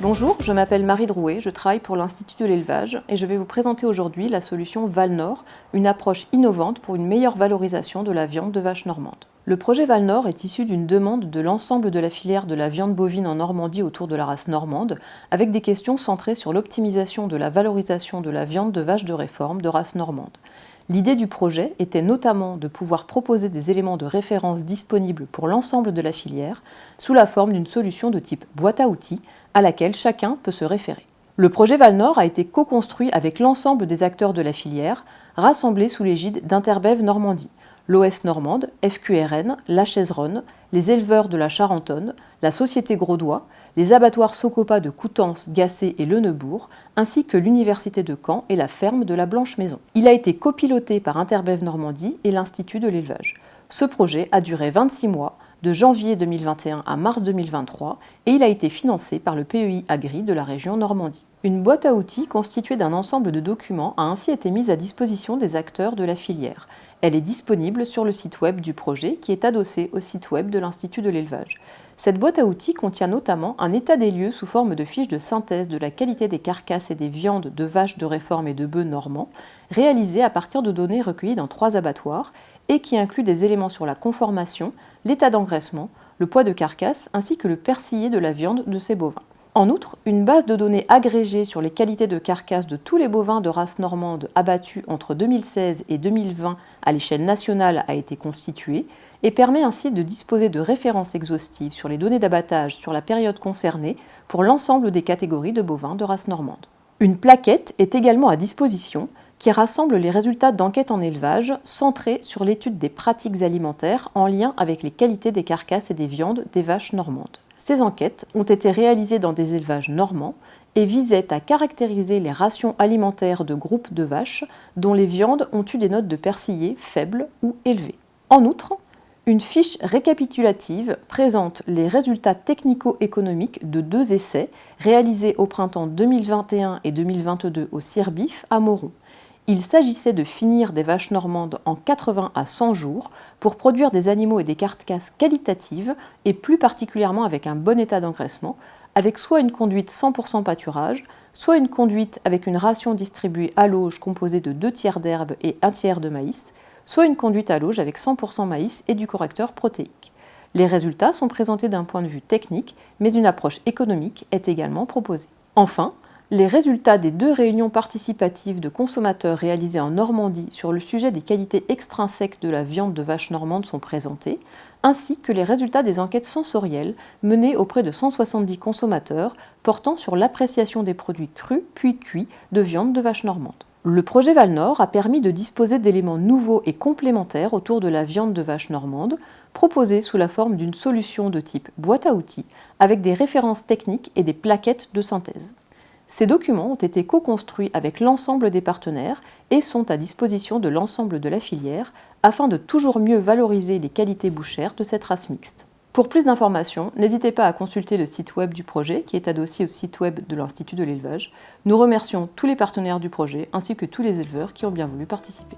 Bonjour, je m'appelle Marie Drouet, je travaille pour l'Institut de l'élevage et je vais vous présenter aujourd'hui la solution Valnor, une approche innovante pour une meilleure valorisation de la viande de vache normande. Le projet Valnor est issu d'une demande de l'ensemble de la filière de la viande bovine en Normandie autour de la race normande, avec des questions centrées sur l'optimisation de la valorisation de la viande de vache de réforme de race normande. L'idée du projet était notamment de pouvoir proposer des éléments de référence disponibles pour l'ensemble de la filière sous la forme d'une solution de type boîte à outils à laquelle chacun peut se référer. Le projet Valnor a été co-construit avec l'ensemble des acteurs de la filière, rassemblés sous l'égide d'Interbev Normandie, l'OS Normande, FQRN, la Chaiseronne, les éleveurs de la Charentonne, la Société Grosdois, les abattoirs Socopa de Coutances, Gacé et Le Neubourg, ainsi que l'Université de Caen et la ferme de la Blanche Maison. Il a été copiloté par Interbev Normandie et l'Institut de l'élevage. Ce projet a duré 26 mois, de janvier 2021 à mars 2023, et il a été financé par le PEI Agri de la région Normandie. Une boîte à outils constituée d'un ensemble de documents a ainsi été mise à disposition des acteurs de la filière. Elle est disponible sur le site web du projet qui est adossé au site web de l'Institut de l'élevage. Cette boîte à outils contient notamment un état des lieux sous forme de fiches de synthèse de la qualité des carcasses et des viandes de vaches de réforme et de bœufs normands, réalisées à partir de données recueillies dans 3 abattoirs et qui inclut des éléments sur la conformation, l'état d'engraissement, le poids de carcasse ainsi que le persillé de la viande de ces bovins. En outre, une base de données agrégée sur les qualités de carcasse de tous les bovins de race normande abattus entre 2016 et 2020 à l'échelle nationale a été constituée et permet ainsi de disposer de références exhaustives sur les données d'abattage sur la période concernée pour l'ensemble des catégories de bovins de race normande. Une plaquette est également à disposition qui rassemble les résultats d'enquêtes en élevage centrées sur l'étude des pratiques alimentaires en lien avec les qualités des carcasses et des viandes des vaches normandes. Ces enquêtes ont été réalisées dans des élevages normands et visaient à caractériser les rations alimentaires de groupes de vaches dont les viandes ont eu des notes de persillé faibles ou élevées. En outre, une fiche récapitulative présente les résultats technico-économiques de 2 essais réalisés au printemps 2021 et 2022 au Cirbif à Moron. Il s'agissait de finir des vaches normandes en 80 à 100 jours pour produire des animaux et des carcasses qualitatives et plus particulièrement avec un bon état d'engraissement, avec soit une conduite 100% pâturage, soit une conduite avec une ration distribuée à l'auge composée de 2 tiers d'herbe et 1 tiers de maïs, soit une conduite à l'auge avec 100% maïs et du correcteur protéique. Les résultats sont présentés d'un point de vue technique, mais une approche économique est également proposée. Enfin, les résultats des 2 réunions participatives de consommateurs réalisées en Normandie sur le sujet des qualités extrinsèques de la viande de vache normande sont présentés, ainsi que les résultats des enquêtes sensorielles menées auprès de 170 consommateurs portant sur l'appréciation des produits crus puis cuits de viande de vache normande. Le projet Valnor a permis de disposer d'éléments nouveaux et complémentaires autour de la viande de vache normande, proposés sous la forme d'une solution de type boîte à outils, avec des références techniques et des plaquettes de synthèse. Ces documents ont été co-construits avec l'ensemble des partenaires et sont à disposition de l'ensemble de la filière afin de toujours mieux valoriser les qualités bouchères de cette race mixte. Pour plus d'informations, n'hésitez pas à consulter le site web du projet qui est adossé au site web de l'Institut de l'élevage. Nous remercions tous les partenaires du projet ainsi que tous les éleveurs qui ont bien voulu participer.